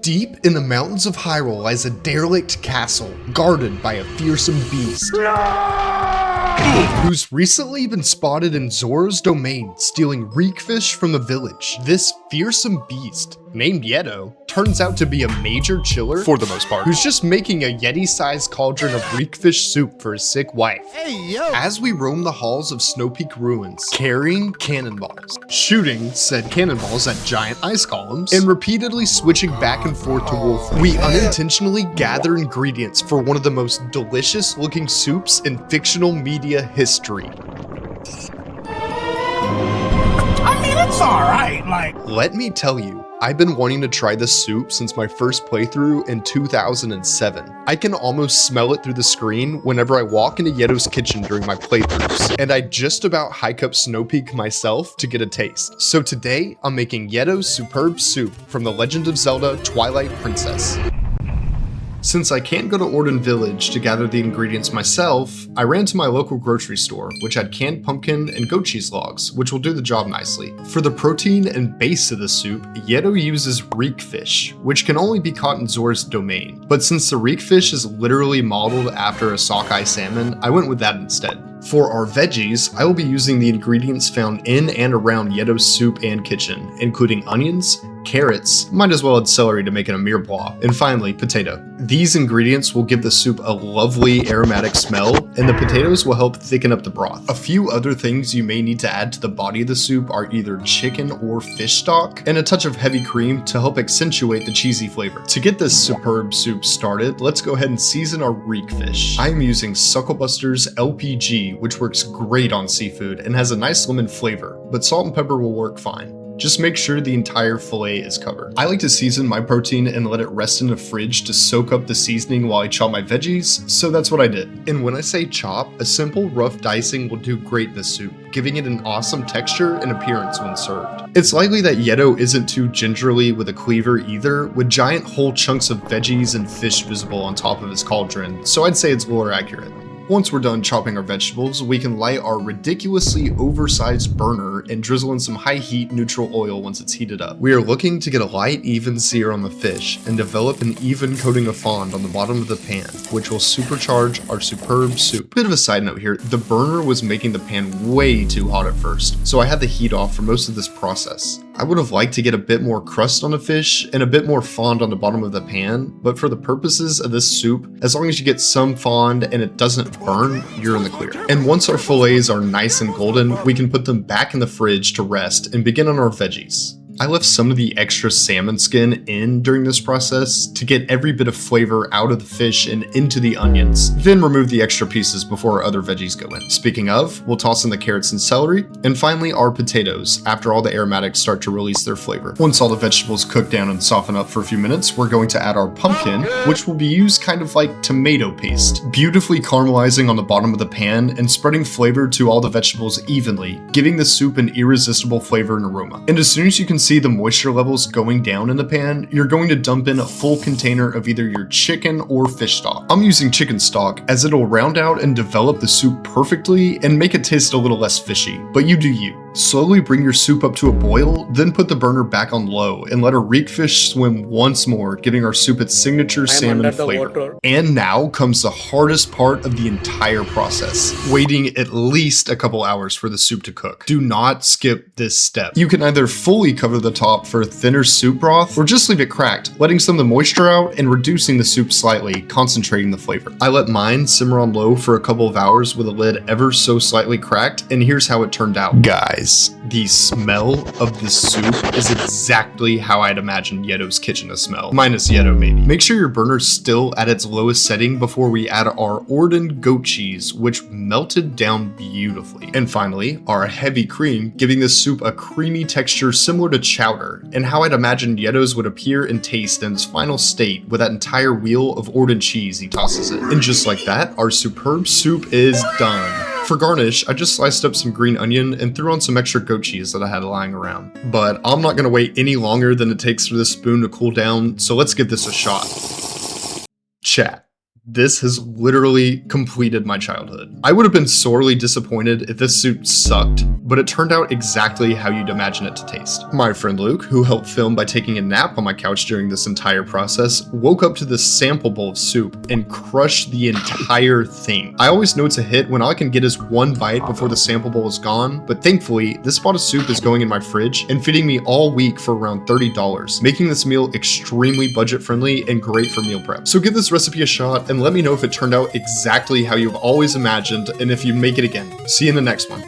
Deep in the mountains of Hyrule lies a derelict castle, guarded by a fearsome beast. Who's recently been spotted in Zora's domain, stealing reekfish from the village. This fearsome beast, named Yeto, turns out to be a major chiller, for the most part, who's just making a Yeti-sized cauldron of reekfish soup for his sick wife. Hey, yo! As we roam the halls of Snow Peak ruins, carrying cannonballs, shooting said cannonballs at giant ice columns, and repeatedly switching back and forth to wolf, we unintentionally gather ingredients for one of the most delicious looking soups in fictional media history. I mean, it's alright, like... Let me tell you, I've been wanting to try this soup since my first playthrough in 2007. I can almost smell it through the screen whenever I walk into Yeto's kitchen during my playthroughs, and I just about hike up Snow Peak myself to get a taste. So today, I'm making Yeto's superb soup from the Legend of Zelda Twilight Princess. Since I can't go to Orden Village to gather the ingredients myself, I ran to my local grocery store, which had canned pumpkin and goat cheese logs, which will do the job nicely. For the protein and base of the soup, Yeto uses reekfish, which can only be caught in Zora's domain. But since the reekfish is literally modeled after a Sockeye salmon, I went with that instead. For our veggies, I will be using the ingredients found in and around Yeto's soup and kitchen, including onions, carrots, might as well add celery to make it a mirepoix, and finally, potato. These ingredients will give the soup a lovely aromatic smell, and the potatoes will help thicken up the broth. A few other things you may need to add to the body of the soup are either chicken or fish stock, and a touch of heavy cream to help accentuate the cheesy flavor. To get this superb soup started, let's go ahead and season our reekfish. I am using Sucklebusters LPG, which works great on seafood and has a nice lemon flavor, but salt and pepper will work fine. Just make sure the entire fillet is covered. I like to season my protein and let it rest in the fridge to soak up the seasoning while I chop my veggies, so that's what I did. And when I say chop, a simple rough dicing will do great in this soup, giving it an awesome texture and appearance when served. It's likely that Yeto isn't too gingerly with a cleaver either, with giant whole chunks of veggies and fish visible on top of his cauldron, so I'd say it's more accurate. Once we're done chopping our vegetables, we can light our ridiculously oversized burner and drizzle in some high heat neutral oil once it's heated up. We are looking to get a light, even sear on the fish and develop an even coating of fond on the bottom of the pan, which will supercharge our superb soup. Bit of a side note here, the burner was making the pan way too hot at first, so I had the heat off for most of this process. I would have liked to get a bit more crust on the fish and a bit more fond on the bottom of the pan, but for the purposes of this soup, as long as you get some fond and it doesn't burn, you're in the clear. And once our fillets are nice and golden, we can put them back in the fridge to rest and begin on our veggies. I left some of the extra salmon skin in during this process to get every bit of flavor out of the fish and into the onions, then remove the extra pieces before our other veggies go in. Speaking of, we'll toss in the carrots and celery, and finally our potatoes after all the aromatics start to release their flavor. Once all the vegetables cook down and soften up for a few minutes, we're going to add our pumpkin, which will be used kind of like tomato paste, beautifully caramelizing on the bottom of the pan and spreading flavor to all the vegetables evenly, giving the soup an irresistible flavor and aroma. And as soon as you can see the moisture levels going down in the pan, you're going to dump in a full container of either your chicken or fish stock. I'm using chicken stock as it'll round out and develop the soup perfectly and make it taste a little less fishy, but you do you. Slowly bring your soup up to a boil, then put the burner back on low and let our reekfish swim once more, giving our soup its signature salmon flavor. And now comes the hardest part of the entire process, waiting at least a couple hours for the soup to cook. Do not skip this step. You can either fully cover the top for a thinner soup broth or just leave it cracked, letting some of the moisture out and reducing the soup slightly, concentrating the flavor. I let mine simmer on low for a couple of hours with a lid ever so slightly cracked, and here's how it turned out. Guys, the smell of this soup is exactly how I'd imagined Yeto's kitchen to smell, minus Yeto maybe. Make sure your burner's still at its lowest setting before we add our Orden goat cheese, which melted down beautifully. And finally, our heavy cream, giving this soup a creamy texture similar to chowder, and how I'd imagined Yeto's would appear and taste in its final state with that entire wheel of Orden cheese he tosses in. And just like that, our superb soup is done. For garnish, I just sliced up some green onion and threw on some extra goat cheese that I had lying around. But I'm not gonna wait any longer than it takes for this spoon to cool down, so let's give this a shot. Chat, This has literally completed my childhood. I would have been sorely disappointed if this soup sucked, but it turned out exactly how you'd imagine it to taste. My friend Luke, who helped film by taking a nap on my couch during this entire process, woke up to this sample bowl of soup and crushed the entire thing. I always know it's a hit when all I can get is one bite before the sample bowl is gone, but thankfully, this pot of soup is going in my fridge and feeding me all week for around $30, making this meal extremely budget friendly and great for meal prep. So give this recipe a shot and let me know if it turned out exactly how you've always imagined and if you make it again. See you in the next one.